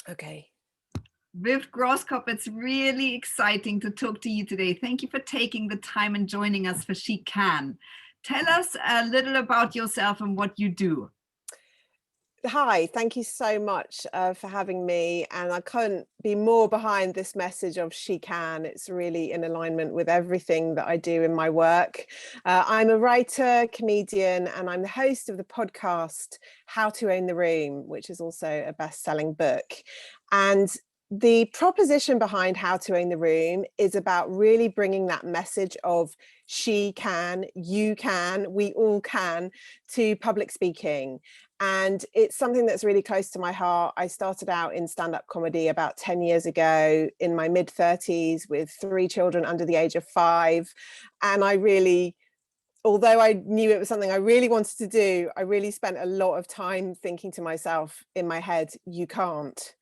Okay. Viv Groskop, it's really exciting to talk to you today. Thank you for taking the time and joining us for She Can. Tell us a little about yourself and what you do. Hi, thank you so much for having me. And I couldn't be more behind this message of She Can. It's really in alignment with everything that I do in my work. I'm a writer, comedian, and I'm the host of the podcast How to Own the Room, which is also a best-selling book. And the proposition behind How to Own the Room is about really bringing that message of she can, you can, we all can to public speaking. And it's something that's really close to my heart. I started out in stand-up comedy about 10 years ago in my mid-30s with 3 children under the age of 5. And I really, although I knew it was something I really wanted to do, I really spent a lot of time thinking to myself in my head, you can't.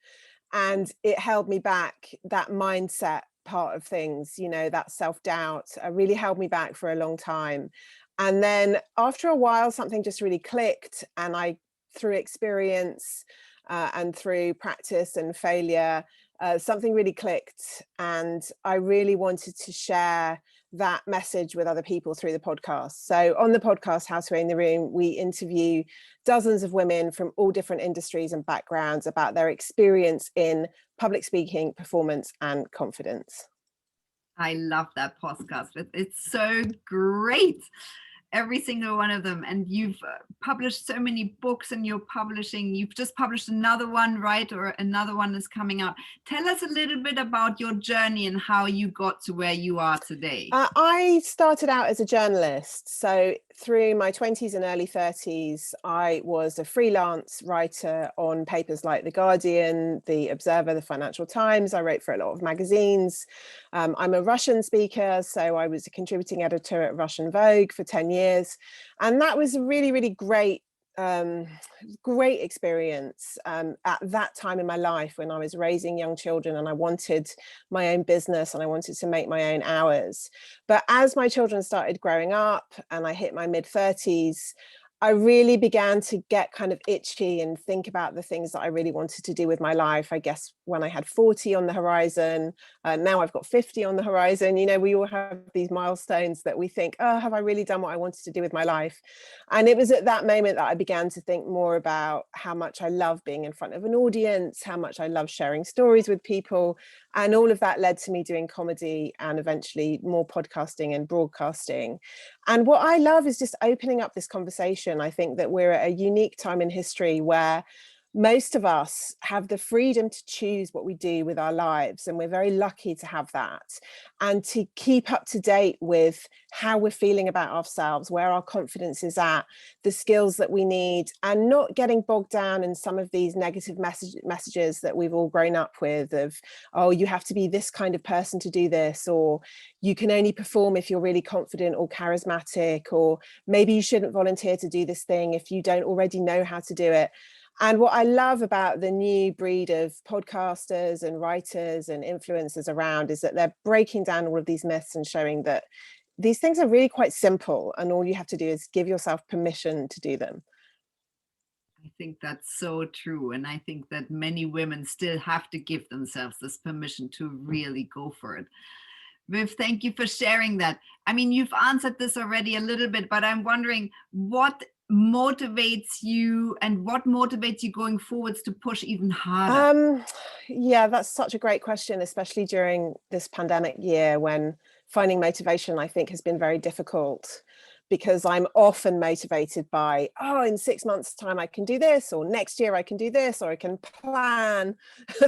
And it held me back, that mindset part of things, you know, that self-doubt really held me back for a long time. And then after a while, something just really clicked, and through experience and through practice and failure, something really clicked, and I really wanted to share that message with other people through the podcast. So on the podcast, How to Own the Room, we interview dozens of women from all different industries and backgrounds about their experience in public speaking, performance, and confidence. I love that podcast. It's so great. Every single one of them. And you've published so many books, and you've just published another one, right? Or another one is coming out. Tell us a little bit about your journey and how you got to where you are today. I started out as a journalist. So through my 20s and early 30s, I was a freelance writer on papers like The Guardian, The Observer, The Financial Times. I wrote for a lot of magazines. I'm a Russian speaker, so I was a contributing editor at Russian Vogue for 10 years. And that was a really, really great experience at that time in my life when I was raising young children and I wanted my own business and I wanted to make my own hours. But as my children started growing up and I hit my mid-30s, I really began to get kind of itchy and think about the things that I really wanted to do with my life. I guess when I had 40 on the horizon, now I've got 50 on the horizon, you know, we all have these milestones that we think, oh, have I really done what I wanted to do with my life? And it was at that moment that I began to think more about how much I love being in front of an audience, how much I love sharing stories with people. And all of that led to me doing comedy and eventually more podcasting and broadcasting. And what I love is just opening up this conversation. I think that we're at a unique time in history where most of us have the freedom to choose what we do with our lives, and we're very lucky to have that, and to keep up to date with how we're feeling about ourselves, where our confidence is at, the skills that we need, and not getting bogged down in some of these negative messages that we've all grown up with of, oh, you have to be this kind of person to do this, or you can only perform if you're really confident or charismatic, or maybe you shouldn't volunteer to do this thing if you don't already know how to do it. And what I love about the new breed of podcasters and writers and influencers around is that they're breaking down all of these myths and showing that these things are really quite simple, and all you have to do is give yourself permission to do them. I think that's so true. And I think that many women still have to give themselves this permission to really go for it. Viv, thank you for sharing that. I mean, you've answered this already a little bit, but I'm wondering what motivates you and what motivates you going forwards to push even harder? Yeah, that's such a great question, especially during this pandemic year when finding motivation, I think, has been very difficult, because I'm often motivated by, oh, in 6 months' time, I can do this, or next year I can do this, or I can plan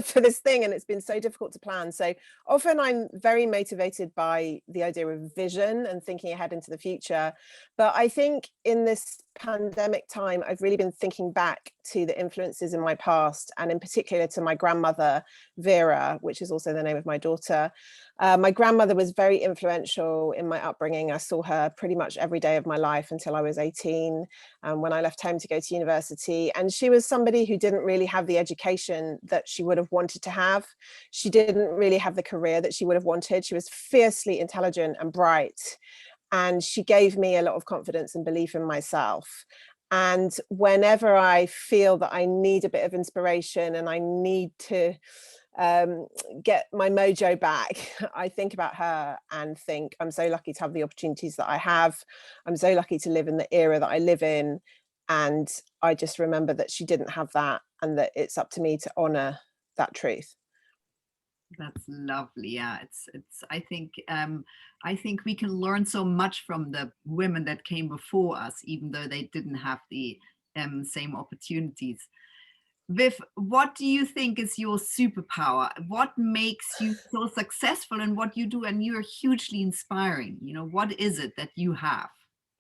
for this thing. And it's been so difficult to plan. So often I'm very motivated by the idea of vision and thinking ahead into the future. But I think in this pandemic time, I've really been thinking back to the influences in my past, and in particular to my grandmother, Vera, which is also the name of my daughter. My grandmother was very influential in my upbringing. I saw her pretty much every day of my life until I was 18, when I left home to go to university. And she was somebody who didn't really have the education that she would have wanted to have. She didn't really have the career that she would have wanted. She was fiercely intelligent and bright, and she gave me a lot of confidence and belief in myself. And whenever I feel that I need a bit of inspiration and I need to get my mojo back, I think about her and think, I'm so lucky to have the opportunities that I have. I'm so lucky to live in the era that I live in. And I just remember that she didn't have that, and that it's up to me to honor that truth. That's lovely. Yeah, I think we can learn so much from the women that came before us, even though they didn't have the same opportunities. Viv, what do you think is your superpower? What makes you so successful in what you do? And you're hugely inspiring. You know, what is it that you have?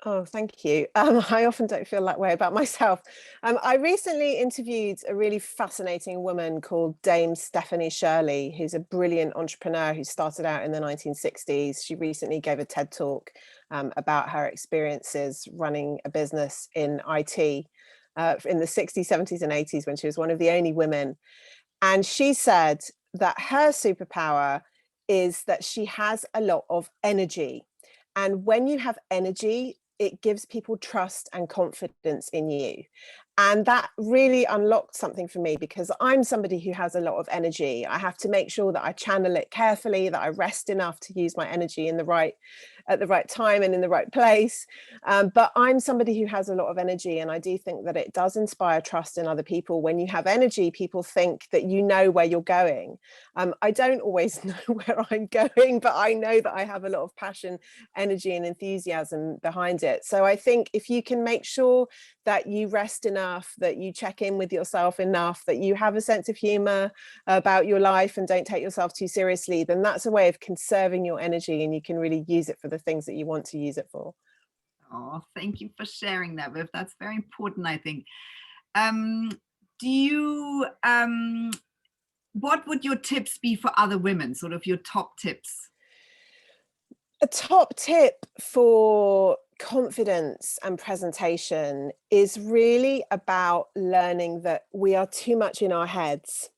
Oh, thank you. I often don't feel that way about myself. I recently interviewed a really fascinating woman called Dame Stephanie Shirley, who's a brilliant entrepreneur who started out in the 1960s. She recently gave a TED talk about her experiences running a business in IT in the 60s, 70s, and 80s, when she was one of the only women. And she said that her superpower is that she has a lot of energy. And when you have energy, it gives people trust and confidence in you. And that really unlocked something for me, because I'm somebody who has a lot of energy. I have to make sure that I channel it carefully, that I rest enough to use my energy at the right time and in the right place. But I'm somebody who has a lot of energy, and I do think that it does inspire trust in other people. When you have energy, people think that you know where you're going. I don't always know where I'm going, but I know that I have a lot of passion, energy, and enthusiasm behind it. So I think if you can make sure that you rest enough, that you check in with yourself enough, that you have a sense of humor about your life and don't take yourself too seriously, then that's a way of conserving your energy, and you can really use it for the things that you want to use it for. Oh, thank you for sharing that, Viv. That's very important, I think. Um, do you, what would your tips be for other women, sort of your top tips? A top tip for confidence and presentation is really about learning that we are too much in our heads.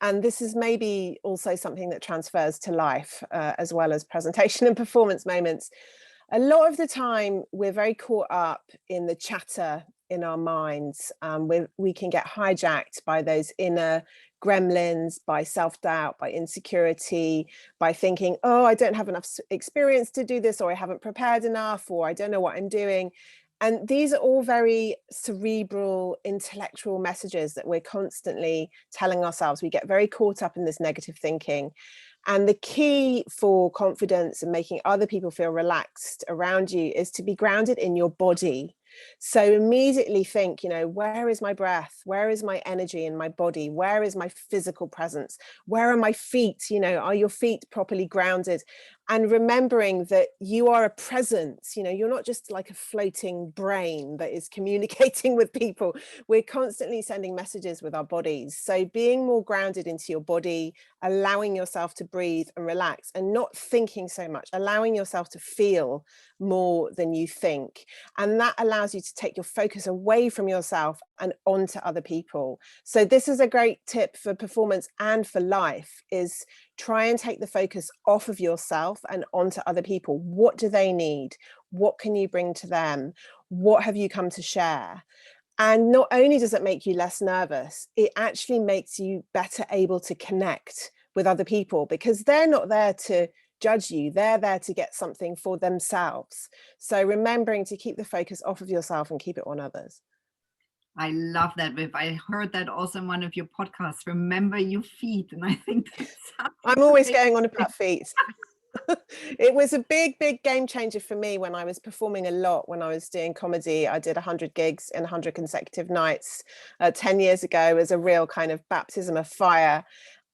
And this is maybe also something that transfers to life, as well as presentation and performance moments. A lot of the time, we're very caught up in the chatter in our minds. We can get hijacked by those inner gremlins, by self-doubt, by insecurity, by thinking, oh, I don't have enough experience to do this, or I haven't prepared enough, or I don't know what I'm doing. And these are all very cerebral, intellectual messages that we're constantly telling ourselves. We get very caught up in this negative thinking. And the key for confidence and making other people feel relaxed around you is to be grounded in your body. So immediately think, you know, where is my breath? Where is my energy in my body? Where is my physical presence? Where are my feet? You know, are your feet properly grounded? And remembering that you are a presence, you know, you're not just like a floating brain that is communicating with people. We're constantly sending messages with our bodies. So being more grounded into your body, allowing yourself to breathe and relax, and not thinking so much, allowing yourself to feel more than you think. And that allows you to take your focus away from yourself and onto other people. So this is a great tip for performance and for life, is try and take the focus off of yourself and onto other people. What do they need? What can you bring to them? What have you come to share? And not only does it make you less nervous, it actually makes you better able to connect with other people, because they're not there to judge you, they're there to get something for themselves. So remembering to keep the focus off of yourself and keep it on others. I love that, Viv. I heard that also in one of your podcasts. Remember your feet, and I think that's I'm always going on about feet. It was a big game changer for me when I was performing a lot. When I was doing comedy, I did 100 gigs in 100 consecutive nights 10 years ago, as a real kind of baptism of fire.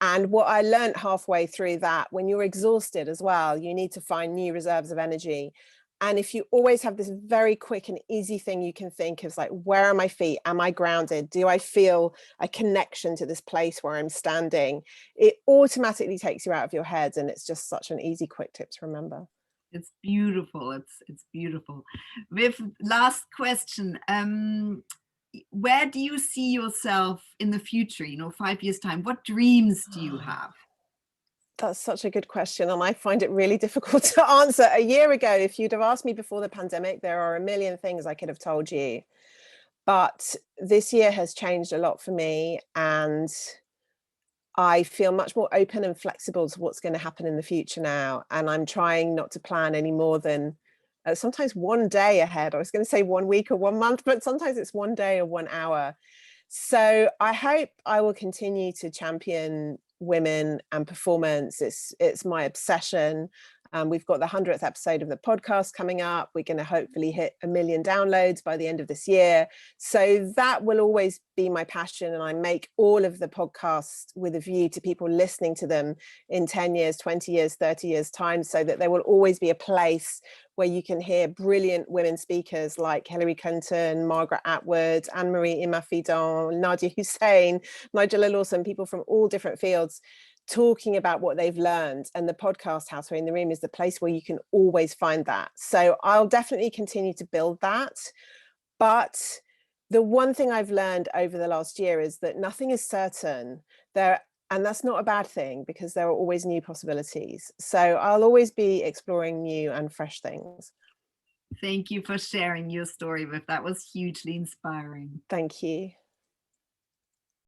And what I learned halfway through that, when you're exhausted as well, you need to find new reserves of energy. And if you always have this very quick and easy thing you can think of, like, where are my feet? Am I grounded? Do I feel a connection to this place where I'm standing? It automatically takes you out of your head. And it's just such an easy, quick tip to remember. It's beautiful. It's beautiful. Viv, last question. Where do you see yourself in the future, you know, 5 years time? What dreams do you have? That's such a good question, and I find it really difficult to answer. A year ago, if you'd have asked me before the pandemic, there are a million things I could have told you. But this year has changed a lot for me, and I feel much more open and flexible to what's going to happen in the future now. And I'm trying not to plan any more than sometimes one day ahead. I was going to say 1 week or 1 month, but sometimes it's 1 day or 1 hour. So I hope I will continue to champion women and performance. It's my obsession. We've got the 100th episode of the podcast coming up. We're going to hopefully hit 1 million downloads by the end of this year. So that will always be my passion. And I make all of the podcasts with a view to people listening to them in 10 years, 20 years, 30 years time, so that there will always be a place where you can hear brilliant women speakers like Hillary Clinton, Margaret Atwood, Anne-Marie Imafidon, Nadia Hussein, Nigella Lawson, people from all different fields talking about what they've learned. And the podcast House We're in the Room is the place where you can always find that. So I'll definitely continue to build that. But the one thing I've learned over the last year is that nothing is certain. And that's not a bad thing, because there are always new possibilities. So I'll always be exploring new and fresh things. Thank you for sharing your story, Viv. That was hugely inspiring. Thank you.